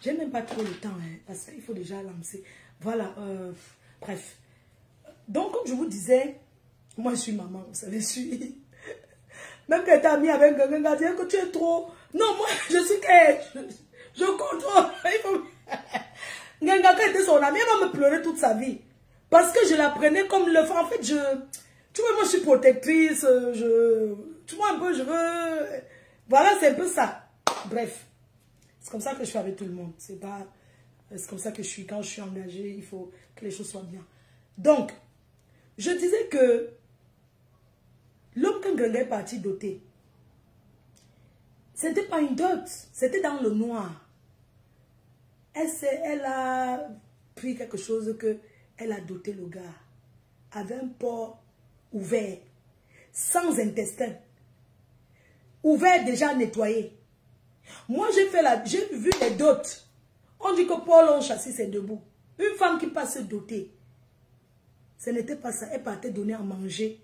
J'ai même pas trop le temps, hein, parce qu'il faut déjà lancer. Voilà, bref. Donc, comme je vous disais, moi, je suis maman, vous savez, je suis... Même que tu as mis avec quelqu'un qui dit que tu es trop... Non, moi, je suis que... Je contrôle. Il faut... Nganga était son ami, elle va me pleurer toute sa vie. Parce que je la prenais comme le... En fait, je... Tu vois, moi, je suis protectrice, Tu vois, un peu, je veux... Voilà, c'est un peu ça. Bref. C'est comme ça que je fais avec tout le monde. C'est pas... C'est comme ça que je suis. Quand je suis engagée, il faut que les choses soient bien. Donc, je disais que l'homme que Nganga est parti doter, ce n'était pas une dot. C'était dans le noir. Elle a pris quelque chose que elle a doté le gars. Avec un port ouvert, sans intestin. Ouvert, déjà nettoyé. Moi, j'ai vu les dots. On dit que Paul, on chassit, c'est debout. Une femme qui passe dotée. Ce n'était pas ça. Elle partait donner à manger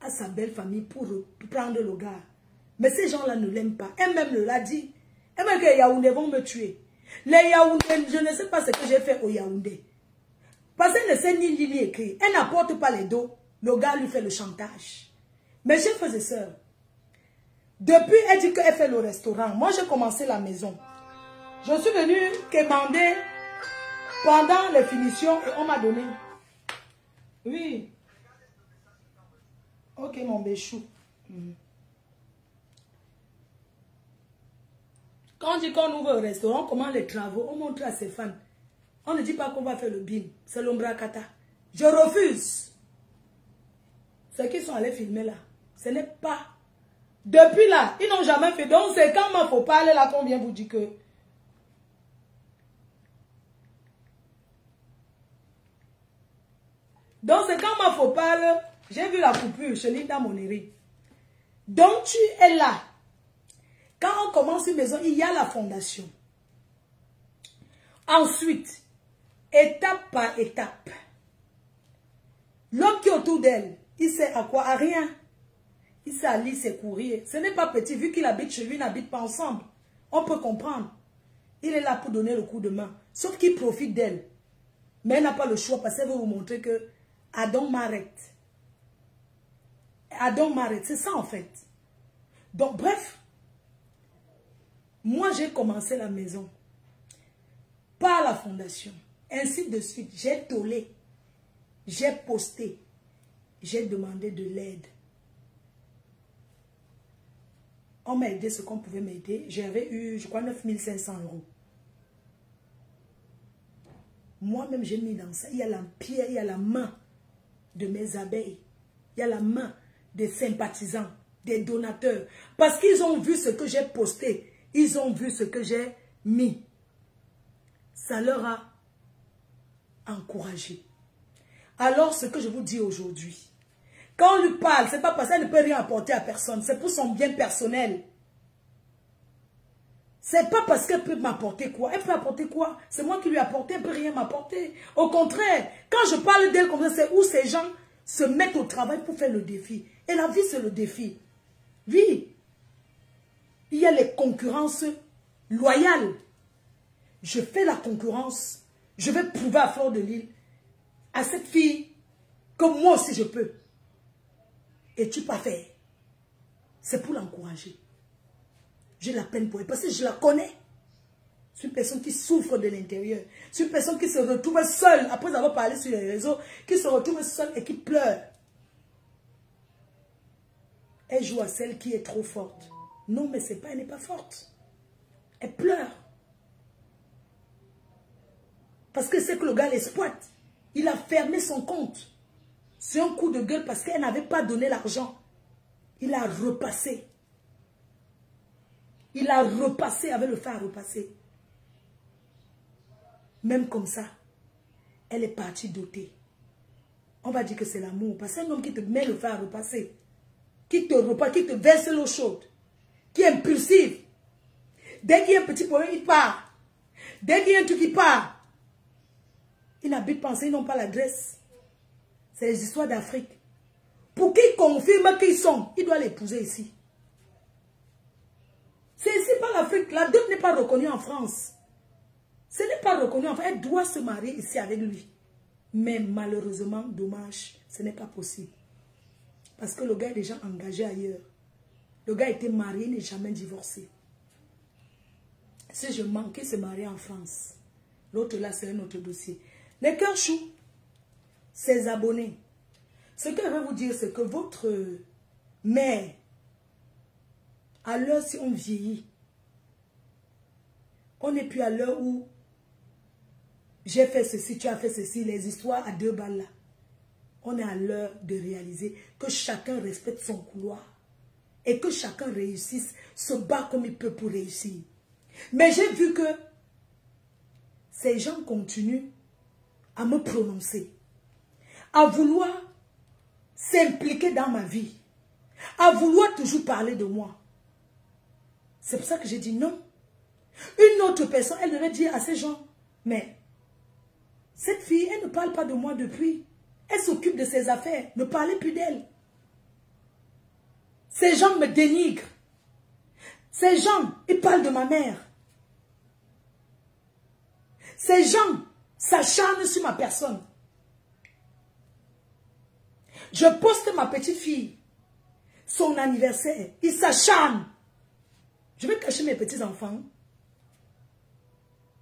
à sa belle famille pour prendre le gars. Mais ces gens-là ne l'aiment pas. Elle-même le l'a dit. Elle m'a dit que les Yaoundés vont me tuer. Les Yaoundés, je ne sais pas ce que j'ai fait aux Yaoundés. Parce qu'elle ne sait ni lire ni écrire. Elle n'apporte pas les dos. Le gars lui fait le chantage. Mes chers frères et sœurs, depuis, elle dit qu'elle fait le restaurant. Moi, j'ai commencé la maison. Je suis venue commander pendant les finitions et on m'a donné. Oui. Ok, mon béchou. Quand on dit qu'on ouvre un restaurant, on commande les travaux, on montre à ses fans. On ne dit pas qu'on va faire le bim. C'est l'ombrakata. Je refuse. Ceux qui sont allés filmer là, ce n'est pas... Depuis là, ils n'ont jamais fait. Donc c'est quand il faut parler là qu'on vient vous dire que... Donc c'est quand il faut parler... J'ai vu la coupure chez Linda Moneri. Donc tu es là. Quand on commence une maison, il y a la fondation. Ensuite, étape par étape, l'homme qui est autour d'elle, il sait à quoi? À rien. Il sait à lire ses courriers. Ce n'est pas petit, vu qu'il habite chez lui, ils n'habitent pas ensemble. On peut comprendre. Il est là pour donner le coup de main. Sauf qu'il profite d'elle. Mais elle n'a pas le choix parce qu'elle veut vous montrer que Adam m'arrête. Adam m'arrête. C'est ça en fait. Donc bref. Moi j'ai commencé la maison. Par la fondation. Ainsi de suite. J'ai tollé. J'ai posté. J'ai demandé de l'aide. On m'a aidé ce qu'on pouvait m'aider. J'avais eu, je crois, 9500 €. Moi-même, j'ai mis dans ça. Il y a la pierre, il y a la main de mes abeilles. Il y a la main des sympathisants, des donateurs. Parce qu'ils ont vu ce que j'ai posté. Ils ont vu ce que j'ai mis. Ça leur a encouragé. Alors, ce que je vous dis aujourd'hui, quand on lui parle, ce n'est pas parce qu'elle ne peut rien apporter à personne. C'est pour son bien personnel. Ce n'est pas parce qu'elle peut m'apporter quoi. Elle peut apporter quoi? C'est moi qui lui ai apporté, elle ne peut rien m'apporter. Au contraire, quand je parle d'elle comme ça, c'est où ces gens se mettent au travail pour faire le défi. Et la vie, c'est le défi. Oui. Il y a les concurrences loyales. Je fais la concurrence. Je vais prouver à Fleur de Lys, à cette fille, que moi aussi je peux. Et tu pas faire. C'est pour l'encourager. J'ai la peine pour elle parce que je la connais. C'est une personne qui souffre de l'intérieur. C'est une personne qui se retrouve seule après avoir parlé sur les réseaux, qui se retrouve seule et qui pleure. Elle joue à celle qui est trop forte. Non, mais c'est pas, elle n'est pas forte. Elle pleure. Parce que c'est que le gars l'exploite. Il a fermé son compte. C'est un coup de gueule parce qu'elle n'avait pas donné l'argent. Il a repassé. Il a repassé avec le fer à repasser. Même comme ça, elle est partie dotée. On va dire que c'est l'amour. Parce que c'est un homme qui te met le fer à repasser. Qui te repasse, qui te verse l'eau chaude. Qui est impulsif. Dès qu'il y a un petit problème, il part. Dès qu'il y a un truc, il part. Ils n'habitent pas ensemble, ils n'ont pas l'adresse. C'est les histoires d'Afrique. Pour qu'ils confirment qu'ils sont, il doit l'épouser ici. C'est ici pas l'Afrique. La dot n'est pas reconnue en France. Ce n'est pas reconnu. Enfin, elle doit se marier ici avec lui. Mais malheureusement, dommage, ce n'est pas possible. Parce que le gars est déjà engagé ailleurs. Le gars était marié, il n'est jamais divorcé. Si je manquais se marier en France, l'autre là, c'est un autre dossier. Les cœurs choux, ses abonnés. Ce que je vais vous dire, c'est que votre mère, à l'heure si on vieillit, on n'est plus à l'heure où j'ai fait ceci, tu as fait ceci, les histoires à 2 balles là. On est à l'heure de réaliser que chacun respecte son couloir et que chacun réussisse, se bat comme il peut pour réussir. Mais j'ai vu que ces gens continuent à me prononcer, à vouloir s'impliquer dans ma vie, à vouloir toujours parler de moi. C'est pour ça que j'ai dit non. Une autre personne, elle devait dire à ces gens, mais cette fille, elle ne parle pas de moi depuis. Elle s'occupe de ses affaires. Ne parlez plus d'elle. Ces gens me dénigrent. Ces gens, ils parlent de ma mère. Ces gens s'acharnent sur ma personne. Je poste ma petite fille, son anniversaire. Ils s'acharnent. Je vais cacher mes petits-enfants.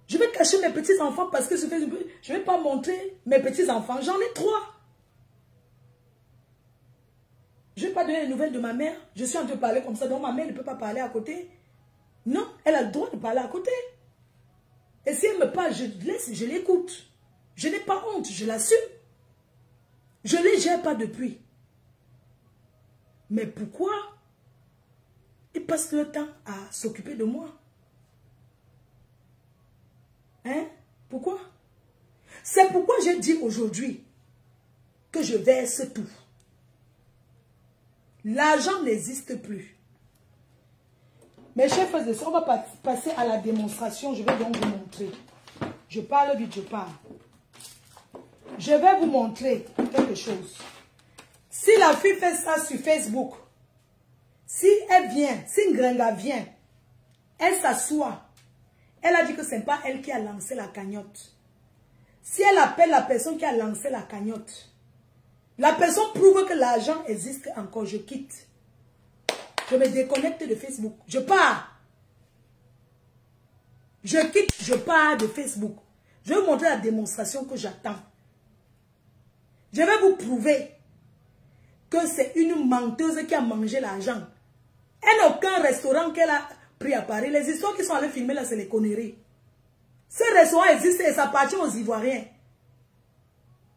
Je vais cacher mes petits-enfants parce que je ne vais pas montrer mes petits-enfants. J'en ai 3. Je ne vais pas donner les nouvelles de ma mère. Je suis en train de parler comme ça. Donc ma mère ne peut pas parler à côté. Non, elle a le droit de parler à côté. Et si elle me parle, je laisse, je l'écoute. Je n'ai pas honte, je l'assume. Je ne les gère pas depuis. Mais pourquoi ils passent le temps à s'occuper de moi? Hein? Pourquoi? C'est pourquoi j'ai dit aujourd'hui que je verse tout. L'argent n'existe plus. Mes chers frères et sœurs, on va passer à la démonstration. Je vais donc vous montrer. Je parle vite, je parle. Je vais vous montrer quelque chose. Si la fille fait ça sur Facebook, si elle vient, si Ngrenga vient, elle s'assoit. Elle a dit que ce n'est pas elle qui a lancé la cagnotte. Si elle appelle la personne qui a lancé la cagnotte, la personne prouve que l'argent existe encore, je quitte. Je me déconnecte de Facebook. Je pars. Je quitte, je pars de Facebook. Je vais vous montrer la démonstration que j'attends. Je vais vous prouver que c'est une menteuse qui a mangé l'argent. Elle n'a aucun restaurant qu'elle a pris à Paris. Les histoires qui sont allées filmer là, c'est les conneries. Ce restaurant existe et ça appartient aux Ivoiriens.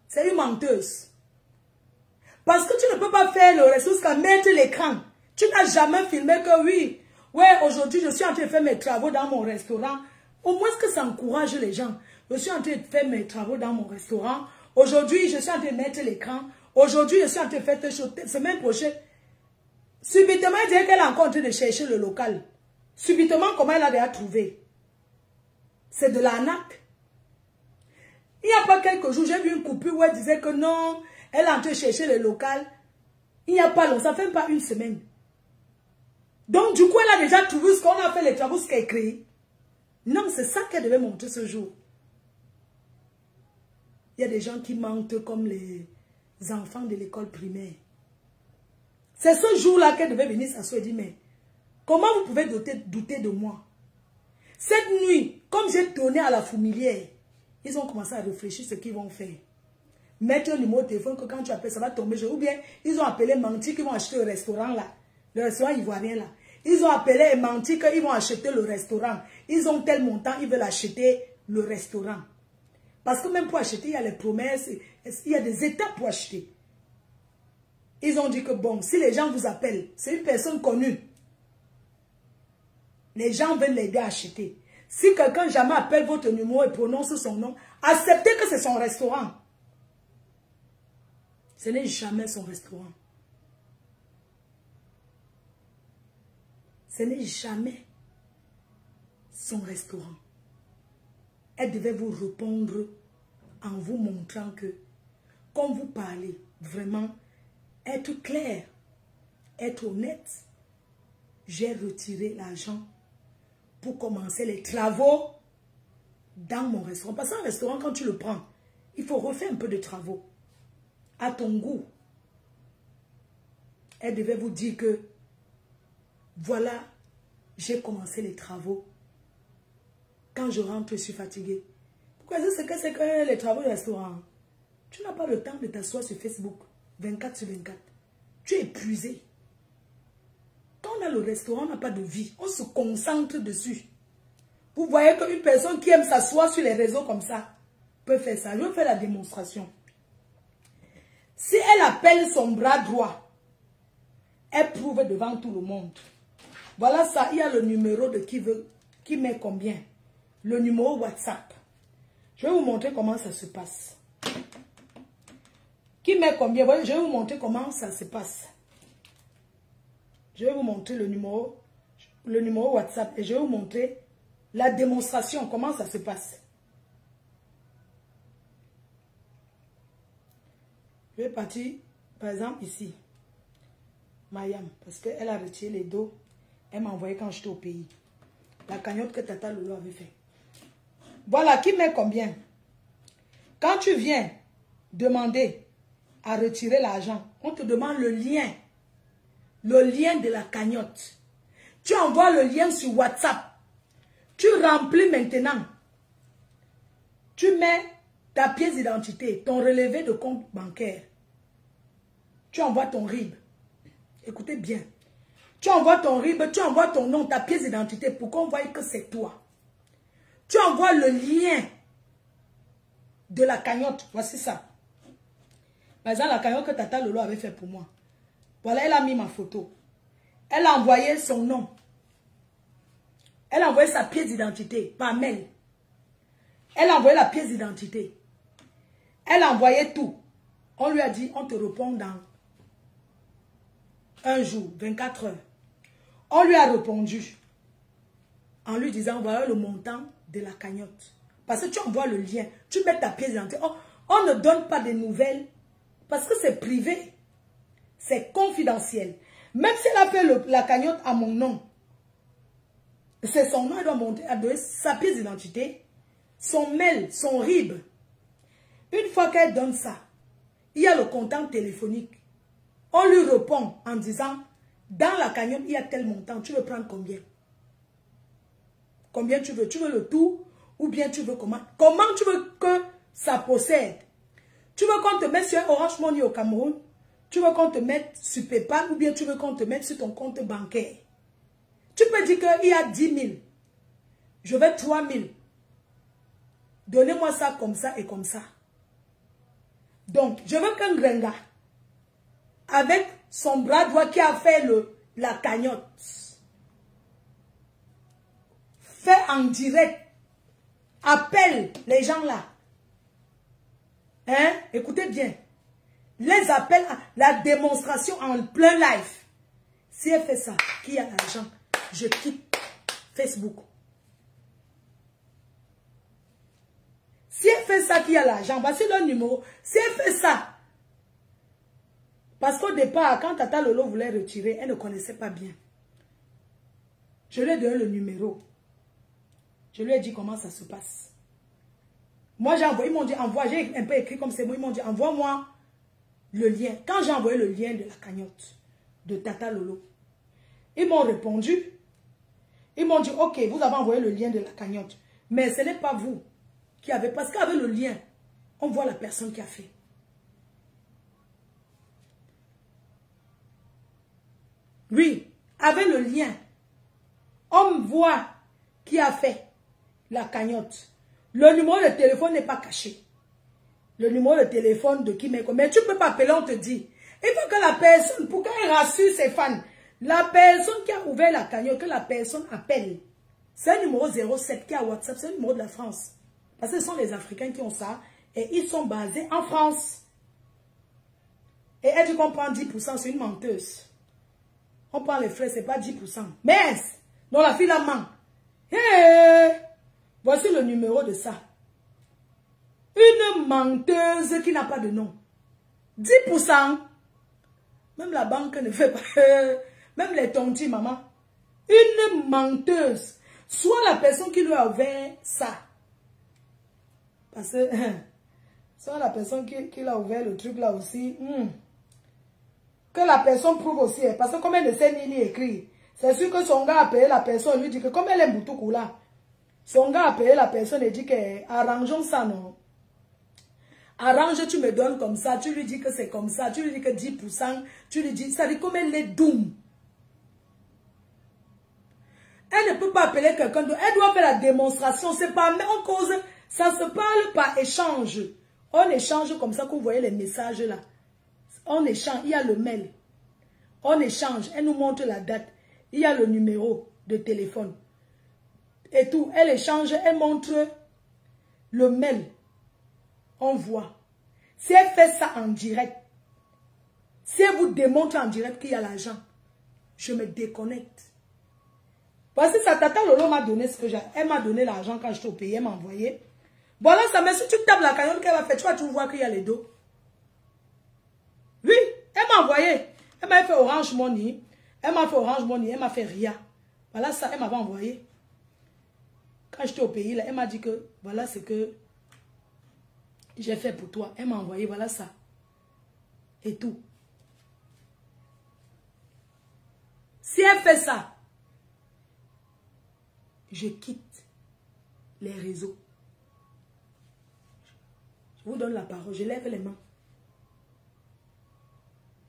C'est une menteuse. Parce que tu ne peux pas faire le restaurant jusqu'à mettre l'écran. Tu n'as jamais filmé que oui. Ouais, aujourd'hui, je suis en train de faire mes travaux dans mon restaurant. Au moins que ça encourage les gens. Je suis en train de faire mes travaux dans mon restaurant. Aujourd'hui, je suis en train de mettre l'écran. Aujourd'hui, je suis en train de faire telle chose. Semaine prochaine. Subitement, elle dirait qu'elle est encore en train de chercher le local. Subitement, comment elle a déjà trouvé? C'est de l'arnaque. Il n'y a pas quelques jours, j'ai vu une coupure où elle disait que non, elle est en train de chercher le local. Il n'y a pas longtemps, ça fait pas une semaine. Donc, du coup, elle a déjà trouvé ce qu'on a fait, les travaux, ce qu'elle a écrit. Non, c'est ça qu'elle devait montrer ce jour. Il y a des gens qui mentent comme les enfants de l'école primaire. C'est ce jour-là qu'elle devait venir s'asseoir et dire, mais comment vous pouvez douter de moi? Cette nuit, comme j'ai donné à la fourmilière, ils ont commencé à réfléchir ce qu'ils vont faire. Mettre un numéro de téléphone que quand tu appelles, ça va tomber. Ou bien, ils ont appelé menti qu'ils vont acheter le restaurant là. Le restaurant ivoirien là. Ils ont appelé et menti qu'ils vont acheter le restaurant. Ils ont tel montant, ils veulent acheter le restaurant. Parce que même pour acheter, il y a les promesses, il y a des étapes pour acheter. Ils ont dit que bon, si les gens vous appellent, c'est une personne connue. Les gens veulent l'aider à acheter. Si quelqu'un jamais appelle votre numéro et prononce son nom, acceptez que c'est son restaurant. Ce n'est jamais son restaurant. Ce n'est jamais son restaurant. Elle devait vous répondre en vous montrant que, quand vous parlez, vraiment, être clair, être honnête, j'ai retiré l'argent pour commencer les travaux dans mon restaurant. Parce qu'un restaurant, quand tu le prends, il faut refaire un peu de travaux. À ton goût. Elle devait vous dire que, voilà, j'ai commencé les travaux. Quand je rentre, je suis fatiguée. Pourquoi c'est que les travaux du restaurant? Tu n'as pas le temps de t'asseoir sur Facebook 24 sur 24. Tu es épuisé. Quand on a le restaurant, on n'a pas de vie. On se concentre dessus. Vous voyez qu'une personne qui aime s'asseoir sur les réseaux comme ça peut faire ça. Je vais faire la démonstration. Si elle appelle son bras droit, elle prouve devant tout le monde. Voilà ça, il y a le numéro de qui met combien. Le numéro WhatsApp. Je vais vous montrer comment ça se passe. Qui met combien? Voyez, je vais vous montrer comment ça se passe. Je vais vous montrer le numéro WhatsApp et je vais vous montrer la démonstration, comment ça se passe. Je vais partir, par exemple, ici. Mayam, parce qu'elle a retiré les dos. Elle m'a envoyé quand j'étais au pays. La cagnotte que Tata Lolo avait fait. Voilà, qui met combien? Quand tu viens demander à retirer l'argent, on te demande le lien. Le lien de la cagnotte. Tu envoies le lien sur WhatsApp. Tu remplis maintenant. Tu mets ta pièce d'identité, ton relevé de compte bancaire. Tu envoies ton RIB. Écoutez bien. Tu envoies ton RIB, tu envoies ton nom, ta pièce d'identité pour qu'on voie que c'est toi. Tu envoies le lien de la cagnotte. Voici ça. Par exemple, la cagnotte que Tata Lolo avait fait pour moi. Voilà, elle a mis ma photo. Elle a envoyé son nom. Elle a envoyé sa pièce d'identité par mail. Elle a envoyé la pièce d'identité. Elle a envoyé tout. On lui a dit, on te répond dans un jour, 24 heures. On lui a répondu en lui disant, voilà le montant de la cagnotte. Parce que tu envoies le lien, tu mets ta pièce d'identité. On ne donne pas de nouvelles parce que c'est privé. C'est confidentiel. Même si elle a fait la cagnotte à mon nom, c'est son nom, elle doit monter à donner sa pièce d'identité, son mail, son RIB. Une fois qu'elle donne ça, il y a le comptant téléphonique. On lui répond en disant, dans la cagnotte, il y a tel montant, tu veux prendre combien? Combien tu veux? Tu veux le tout ou bien tu veux comment? Comment tu veux que ça procède? Tu veux qu'on te mette sur Orange Money au Cameroun? Tu veux qu'on te mette sur PayPal ou bien tu veux qu'on te mette sur ton compte bancaire? Tu peux dire qu'il y a 10 000. Je veux 3 000. Donnez-moi ça comme ça et comme ça. Donc, je veux qu'un gringa, avec son bras droit qui a fait la cagnotte, fait en direct, appelle les gens là. Hein? Écoutez bien. Les appelle à la démonstration en plein live. Si elle fait ça, qui a l'argent, je quitte Facebook. Si elle fait ça, qui a l'argent, voici le numéro. Si elle fait ça, parce qu'au départ, quand Tata Lolo voulait retirer, elle ne connaissait pas bien. Je lui ai donné le numéro. Je lui ai dit comment ça se passe. Moi, j'ai envoyé, ils m'ont dit, envoie, j'ai un peu écrit comme c'est moi, ils m'ont dit, envoie-moi le lien. Quand j'ai envoyé le lien de la cagnotte de Tata Lolo, ils m'ont répondu. Ils m'ont dit, ok, vous avez envoyé le lien de la cagnotte. Mais ce n'est pas vous qui avez, parce qu'avec le lien, on voit la personne qui a fait. Oui, avec le lien, on voit qui a fait la cagnotte. Le numéro de téléphone n'est pas caché. Le numéro de téléphone de qui met quoi. Mais tu ne peux pas appeler, on te dit. Il faut que la personne, pour qu'elle rassure ses fans, la personne qui a ouvert la cagnotte, que la personne appelle. C'est un numéro 07 qui a WhatsApp, c'est un numéro de la France. Parce que ce sont les Africains qui ont ça. Et ils sont basés en France. Et elle dit qu'on prend 10%, c'est une menteuse. On prend les frais, c'est pas 10%. Mais, non, la fille la ment. Hey, voici le numéro de ça. Une menteuse qui n'a pas de nom. 10%. Même la banque ne fait pas. Même les tontis, maman. Une menteuse. Soit la personne qui lui a ouvert ça. Parce que c'est la personne qui a ouvert le truc là aussi. Que la personne prouve aussi. Parce que comme elle ne sait ni écrire, c'est sûr que son gars a payé la personne. Lui dit que comme elle est Boutoukou là, son gars a payé la personne et dit que arrangeons ça, non. Arrange, tu me donnes comme ça. Tu lui dis que c'est comme ça. Tu lui dis que 10%. Tu lui dis, ça dit comme elle est doum. Elle ne peut pas appeler quelqu'un d'autre. Elle doit faire la démonstration. C'est pas en cause. Ça se parle par échange. On échange comme ça que vous voyez les messages là. On échange. Il y a le mail. On échange. Elle nous montre la date. Il y a le numéro de téléphone. Et tout. Elle échange. Elle montre le mail. On voit. Si elle fait ça en direct, si elle vous démontre en direct qu'il y a l'argent, je me déconnecte. Parce que sa tata Lolo m'a donné ce que j'ai. Elle m'a donné l'argent quand j'étais au pays. Elle m'a envoyé. Voilà ça. Mais si tu tapes la cagnotte qu'elle va faire, tu vas tout voir qu'il y a les dos. Oui. Elle m'a envoyé. Elle m'a fait Orange Money. Elle m'a fait Orange Money. Elle m'a fait RIA. Voilà ça. Elle m'avait envoyé. Quand j'étais au pays, là, elle m'a dit que voilà ce que j'ai fait pour toi. Elle m'a envoyé, voilà ça. Et tout. Si elle fait ça, je quitte les réseaux. Je vous donne la parole, je lève les mains.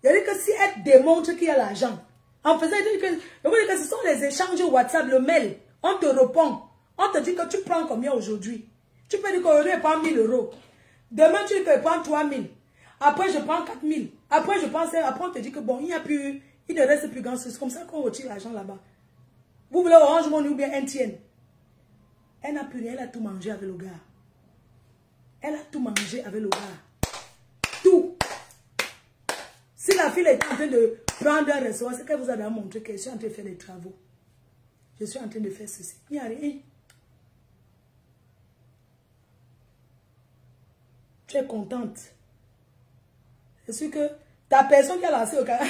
C'est-à-dire que si elle démontre qu'il y a l'argent, en faisant, que ce sont les échanges WhatsApp, le mail, on te répond. On te dit que tu prends combien aujourd'hui? Tu peux dire qu'aujourd'hui, je prends 1000 €. Demain, tu dis que je prends 3000. Après, je prends 4000. Après, je prends 5. Après, on te dit que bon, il ne reste plus grand chose. C'est comme ça qu'on retire l'argent là-bas. Vous voulez Orange Money ou bien NTN? Elle n'a plus rien, elle a tout mangé avec le gars. Elle a tout mangé avec le gars. Tout. Si la fille est en train de prendre un restaurant, c'est qu'elle vous a montré que je suis en train de faire des travaux. Je suis en train de faire ceci. Il n'y a rien. Tu es contente. C'est sûr que ta personne qui a lancé au cas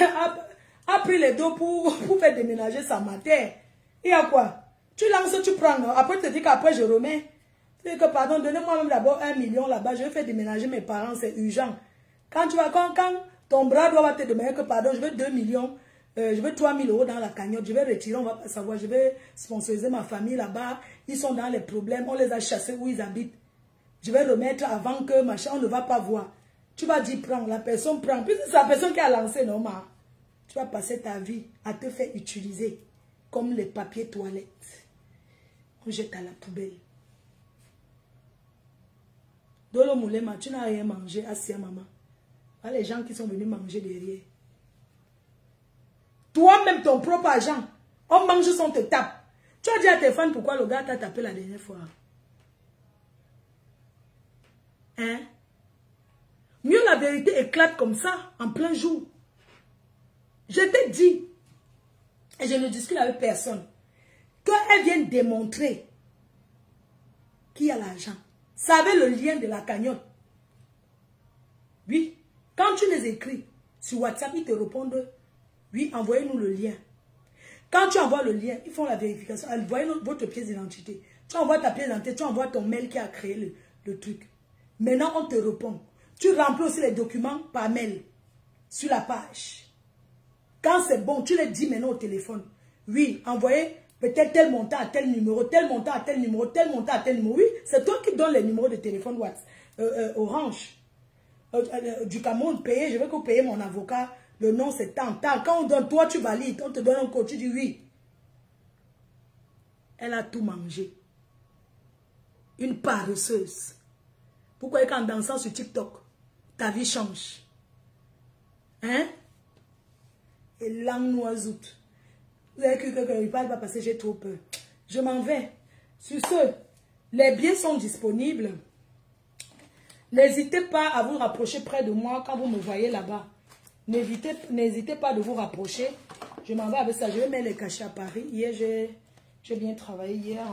a pris les dos pour faire déménager sa matière. Il y a quoi? Tu lances, tu prends. Après, tu te dis qu'après, je remets. Tu dis que, pardon, donnez-moi même d'abord 1 million là-bas. Je vais faire déménager mes parents, c'est urgent. Quand ton bras doit te demander que, pardon, je veux 2 millions, je veux 3000 € dans la cagnotte, je vais retirer, on va pas savoir, je vais sponsoriser ma famille là-bas. Ils sont dans les problèmes, on les a chassés où ils habitent. Je vais remettre avant que machin, on ne va pas voir. Tu vas dire, prends, la personne prend. Puis c'est la personne qui a lancé, non, tu vas passer ta vie à te faire utiliser comme les papiers toilettes. On jette à la poubelle. Dolo Moulema, tu n'as rien mangé, assis à maman. Voilà les gens qui sont venus manger derrière. Toi-même, ton propre argent, on mange sans te tape. Tu as dit à tes fans pourquoi le gars t'a tapé la dernière fois. Hein? Mieux la vérité éclate comme ça, en plein jour. Je t'ai dit, et je ne discute avec personne, qu'elle vienne démontrer qu'il y a l'argent. Savez le lien de la cagnotte. Oui. Quand tu les écris sur WhatsApp, ils te répondent, oui, envoyez-nous le lien. Quand tu envoies le lien, ils font la vérification. Envoyez votre pièce d'identité. Tu envoies ta pièce d'identité, tu envoies ton mail qui a créé le truc. Maintenant, on te répond. Tu remplis aussi les documents par mail sur la page. Quand c'est bon, tu les dis maintenant au téléphone. Oui, envoyez peut-être tel montant à tel numéro, tel montant à tel numéro, tel montant à tel numéro. Oui, c'est toi qui donnes les numéros de téléphone Orange. Du Cameroun, payer, je veux que vous payiez mon avocat. Le nom, c'est tant. Quand on donne, toi, tu valides. On te donne un code, tu dis oui. Elle a tout mangé. Une paresseuse. Pourquoi quand dansant sur TikTok, ta vie change? Hein? Et langue noisoute. Vous avez cru que quand il parle pas parce que j'ai trop peur. Je m'en vais. Sur ce, les billets sont disponibles. N'hésitez pas à vous rapprocher près de moi quand vous me voyez là-bas. N'hésitez pas de vous rapprocher. Je m'en vais avec ça. Je vais mettre les cachets à Paris. Hier, j'ai bien travaillé hier.